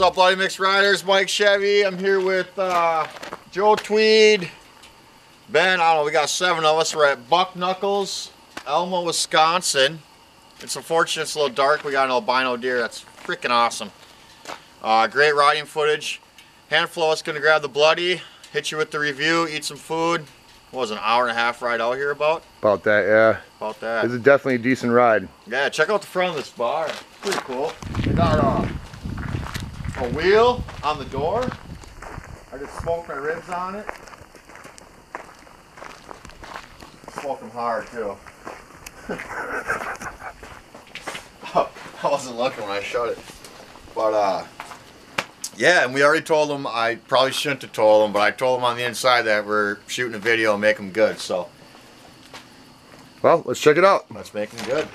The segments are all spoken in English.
What's up, Bloody Mix Riders? Mike Chevy. I'm here with Joe Tweed, Ben. I don't know, we got 7 of us. We're at Bucknuckles-Alma, Wisconsin. It's unfortunate it's a little dark. We got an albino deer. That's freaking awesome. Great riding footage. Handful of us gonna grab the bloody, hit you with the review, eat some food. What was it, an hour and a half ride out here about? About that, yeah. About that. It's definitely a decent ride. Yeah, check out the front of this bar. It's pretty cool. They got a wheel on the door. I just smoked my ribs on it. Smoked them hard too. I wasn't looking when I shut it. But yeah, and we already told them, I probably shouldn't have told them, but I told them on the inside that we're shooting a video and make them good, so. Well, let's check it out. Let's make them good.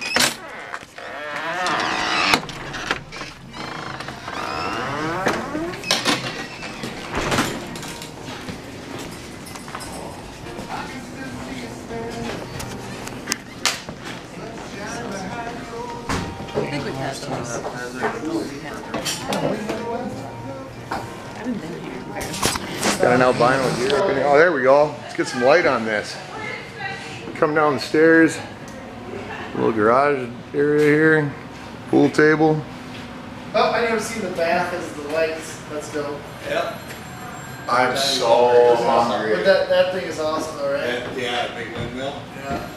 I think we've had those. I haven't been here. Got an albino deer. Oh, there we go. Let's get some light on this. Come down the stairs. Little garage area here. Pool table. Oh, I never seen the bath as the lights. That's dope. Yep. I'm so hungry. But that thing is awesome, though, right? Yeah, big windmill. Yeah.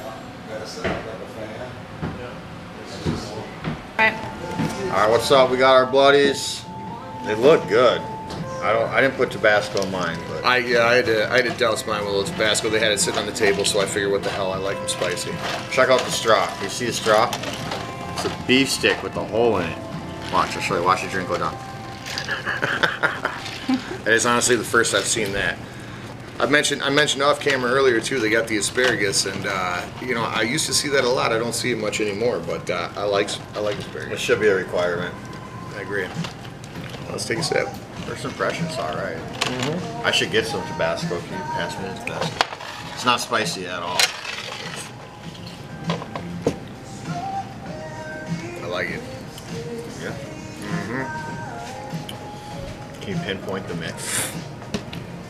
Gotta set up like a fan. Alright, what's up? We got our bloodies. They look good. I didn't put Tabasco in mine, but I had to douse mine with a little Tabasco. They had it sitting on the table, so I figured, what the hell, I like them spicy. check out the straw. You see the straw? It's a beef stick with a hole in it. Watch, I'll show you. Watch the drink go down. That is honestly the first I've seen that. I mentioned off camera earlier too. They got the asparagus, and you know, I used to see that a lot. I don't see it much anymore, but I like It asparagus. should be a requirement. I agree. Let's take a sip. First impression's alright. I should get some Tabasco if you pass me the Tabasco. It's not spicy at all. I like it. Yeah. Can you pinpoint the mix?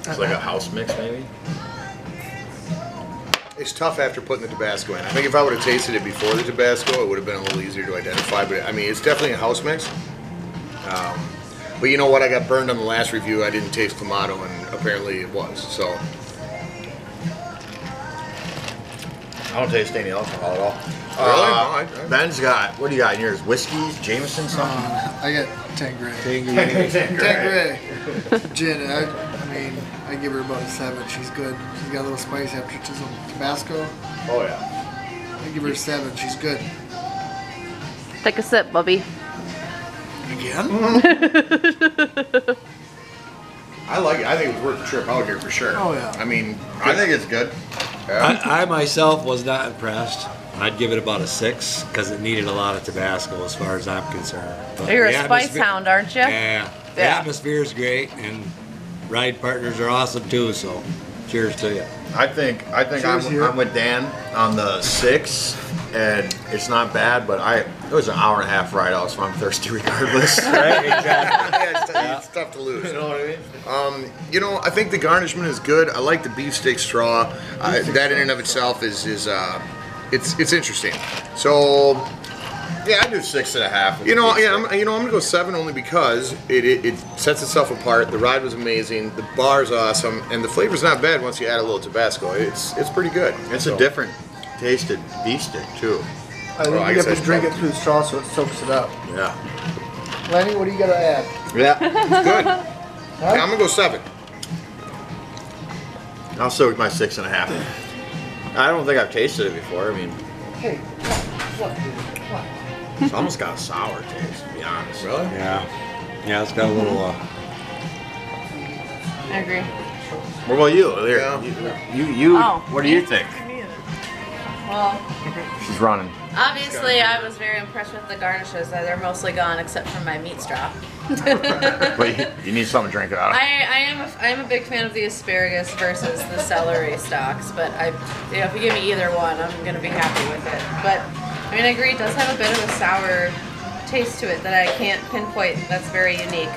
It's like a house mix, maybe? It's tough after putting the Tabasco in. I think if I would have tasted it before the Tabasco, it would have been a little easier to identify. But I mean, it's definitely a house mix. But you know what? I got burned on the last review. I didn't taste Clamato, and apparently it was. So I don't taste any alcohol at all. Really? No, Ben's got, what do you got in yours? Whiskeys? Jameson something? I got Tangray. Tangray. Tangray. Gin. I mean, I give her about a 7. She's good. She's got a little spice after some Tabasco. Oh yeah. I give her a 7. She's good. Take a sip, Bubby. Again? I like it. I think it was worth the trip out here for sure. Oh, yeah. I mean, I think it's good. I myself was not impressed. I'd give it about a 6 because it needed a lot of Tabasco as far as I'm concerned. But You're a the spice atmosphere- hound, aren't you? Yeah. The Yeah. atmosphere is great, and ride partners are awesome too. So, cheers to you. I think Cheers here. I'm with Dan on the 6, and it's not bad, but it was an hour and a half ride out, so I'm thirsty regardless. Right? Exactly. it's tough to lose. You know what I mean? You know, I think the garnishment is good. I like the beefsteak straw. That in and of itself is it's interesting. So, Yeah, I do 6.5. you know, yeah, I'm gonna go 7 only because it sets itself apart. The ride was amazing. The bar's awesome, and the flavor's not bad once you add a little Tabasco. It's pretty good. It's So, a different tasted beef stick too. I think Well, I you guess have I to should drink it probably- through the straw so it soaks it up. Yeah. Lenny, what do you got to add? Yeah. It's good. Yeah, I'm gonna go 7. I'll stick with my 6.5. I don't think I've tasted it before. I mean, Hey, what? it's almost got a sour taste, to be honest. Really? Yeah. Yeah, it's got a little. I agree. What about you? Here, Yeah. you. Oh, What do you think? Well, She's running. obviously I was very impressed with the garnishes. They're mostly gone except for my meat straw. But you need something to drink it out of. I am a big fan of the asparagus versus the celery stalks, but if you give me either one, I'm gonna be happy with it. But I mean, I agree, it does have a bit of a sour taste to it that I can't pinpoint that's very unique.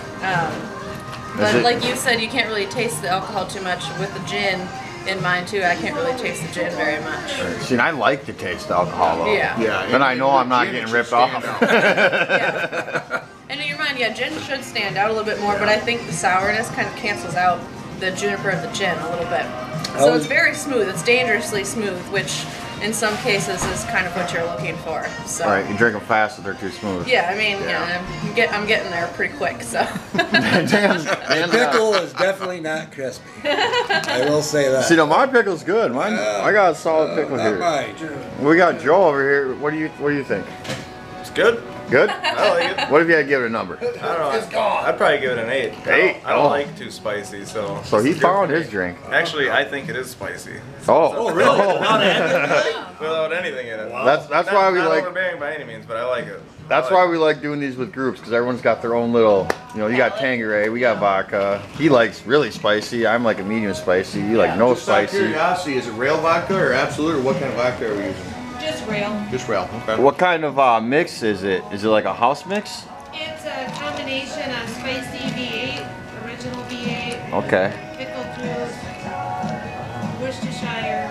But like you said, you can't really taste the alcohol too much. With the gin in mine too, I can't really taste the gin very much. See, and I like to taste the alcohol though. Yeah. Yeah. Then I know I'm not getting ripped off. Yeah. And in your mind, yeah, gin should stand out a little bit more, but I think the sourness kind of cancels out the juniper of the gin a little bit. So it's very smooth. It's dangerously smooth, which in some cases is kind of what you're looking for. So. All right, you drink them fast if they're too smooth. Yeah, I mean, I'm getting there pretty quick. So. The pickle is definitely not crispy. I will say that. See, no, my pickle's good. Mine, I got a solid pickle not here. mine. We got Joe over here. What do you think? It's good. Good? I like it. What if you had to give it a number? I don't know. I'd probably give it an 8. I don't like too spicy, so. So he found his drink. Actually, I think it is spicy. Oh, really? Without anything in it. That's why we not like. overbearing by any means, but I like it. That's why we like doing these with groups, because everyone's got their own little. You know, you got Tanqueray, we got vodka. He likes really spicy. I'm like a medium spicy. You like no Just out of spicy. curiosity, is it rail vodka or absolute, or what kind of vodka are we using? Just rail. Just rail. Okay. What kind of mix is it? Is it like a house mix? It's a combination of spicy V8, original V8, Okay. pickled juice, Worcestershire.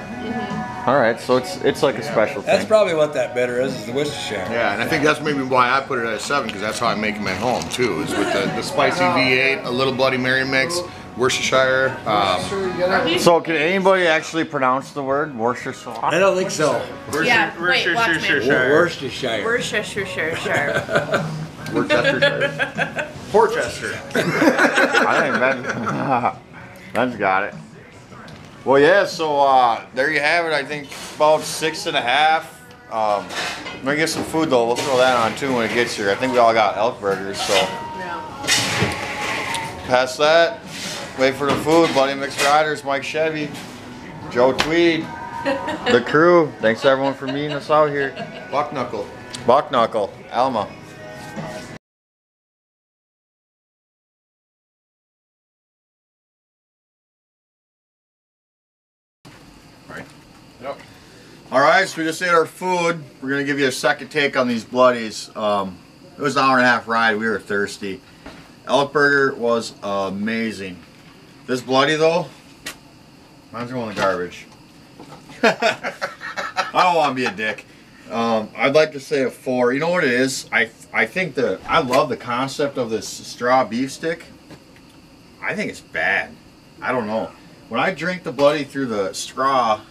All right, so it's like a special That's thing. probably what that bitter is the Worcestershire. Yeah, and I think that's maybe why I put it at a 7, because that's how I make them at home too. Is with the spicy V8, a little Bloody Mary mix, Worcestershire. Sure, you gotta. So can anybody actually pronounce the word Worcestershire? I don't think so. Yeah, wait, watch me. Worcestershire. Worcestershire. Worcestershire. Portchester. I think Ben's got it. Well, yeah. So there you have it. I think about 6.5. I'm gonna get some food though. We'll throw that on too when it gets here. I think we all got elk burgers. So past that, wait for the food. Bloody Mixed Riders, Mike Chevy, Joe Tweed, the crew. Thanks everyone for meeting us out here. Bucknuckle-Alma. Yep. All right, so we just ate our food. We're gonna give you a second take on these bloodies. It was an 1.5 hour ride. We were thirsty. Elk burger was amazing. This bloody though, mine's going in the garbage. I don't want to be a dick. I'd like to say a 4. You know what it is? I think I love the concept of this straw beef stick. I think it's bad. I don't know. When I drink the bloody through the straw,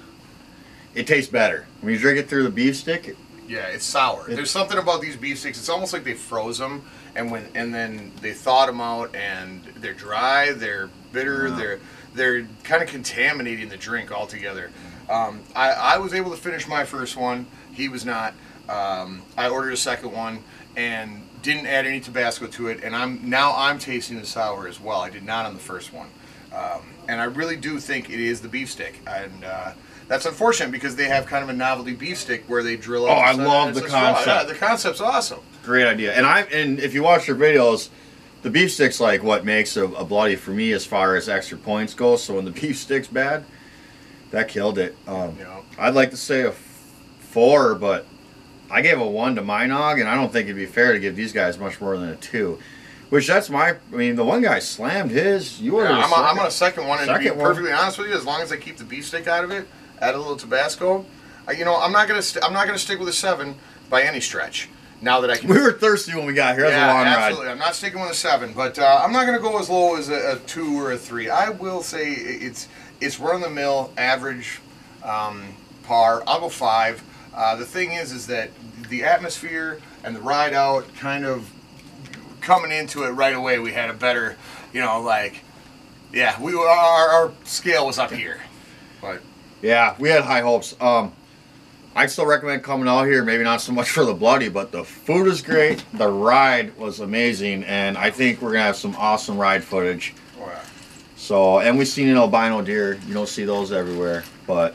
it tastes better. When you drink it through the beef stick, Yeah, it's sour. There's something about these beef sticks. It's almost like they froze them, and then they thawed them out, and they're dry, they're bitter, they're kind of contaminating the drink altogether. I was able to finish my first one. He was not. I ordered a second one and didn't add any Tabasco to it, and I'm tasting the sour as well. I did not on the first one, and I really do think it is the beef stick, and that's unfortunate because they have kind of a novelty beef stick where they drill out. Oh, I the love center. the It's a straw. concept. Yeah, the concept's awesome. great idea. And if you watch their videos, the beef stick's like what makes a bloody for me as far as extra points go. So when the beef stick's bad, that killed it. Yeah. I'd like to say a 4, but I gave a 1 to Minog, and I don't think it'd be fair to give these guys much more than a 2. Which I mean, the one guy slammed his. You ordered I'm on a second one, and to be Second one. perfectly honest with you, as long as I keep the beef stick out of it, add a little Tabasco, I'm not gonna stick with a 7 by any stretch. Now that I can. We were thirsty when we got here. That was a long absolutely. ride. I'm not sticking with a 7, but I'm not gonna go as low as a 2 or a 3. I will say it's run of the mill, average, par. I'll go 5. The thing is that the atmosphere and the ride out kind of coming into it right away, we had a better, our scale was up here, but Yeah, we had high hopes. I'd still recommend coming out here, maybe not so much for the bloody, but the food is great, the ride was amazing, and I think we're going to have some awesome ride footage. oh yeah. So, and we've seen an albino deer. You don't see those everywhere, but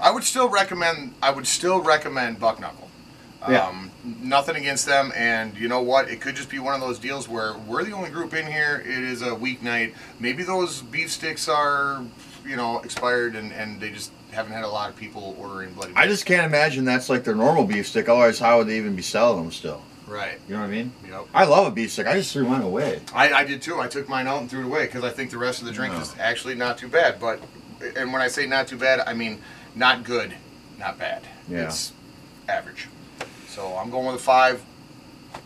I would still recommend Bucknuckle. Yeah. Nothing against them, and you know what? It could just be one of those deals where we're the only group in here. It is a weeknight. Maybe those beef sticks are, expired, and they just haven't had a lot of people ordering bloody. I just can't imagine that's like their normal beef stick. Otherwise, how would they even be selling them still? Right. You know what I mean? Yep. I love a beef stick. I just threw mine away. I did too. I took mine out and threw it away because I think the rest of the drink is actually not too bad. But, and when I say not too bad, I mean not good, not bad. Yeah. It's average. So I'm going with a 5.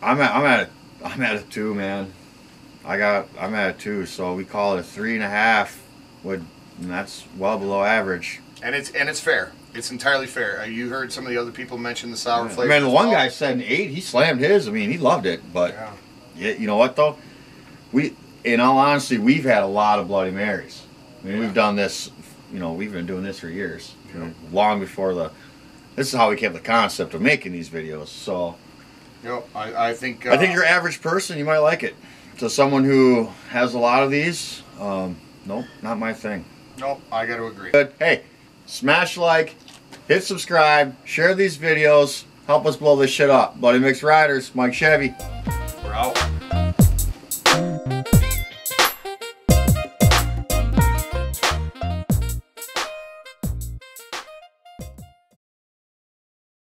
I'm at a 2, man. I'm at a 2, so we call it a 3.5. And that's well below average. And it's fair. It's entirely fair. You heard some of the other people mention the sour flavor. Man, the one guy said an 8. He slammed his. I mean, he loved it. But yeah, you know what though? In all honesty, we've had a lot of Bloody Marys. I mean, we've done this. You know, we've been doing this for years. You know, long before this is how we came to the concept of making these videos. So, yep, I think your average person, you might like it. To someone who has a lot of these, nope, not my thing. Nope, I got to agree. But hey, smash like, hit subscribe, share these videos, help us blow this shit up. Bloody Mix Riders, Mike Chevy. We're out.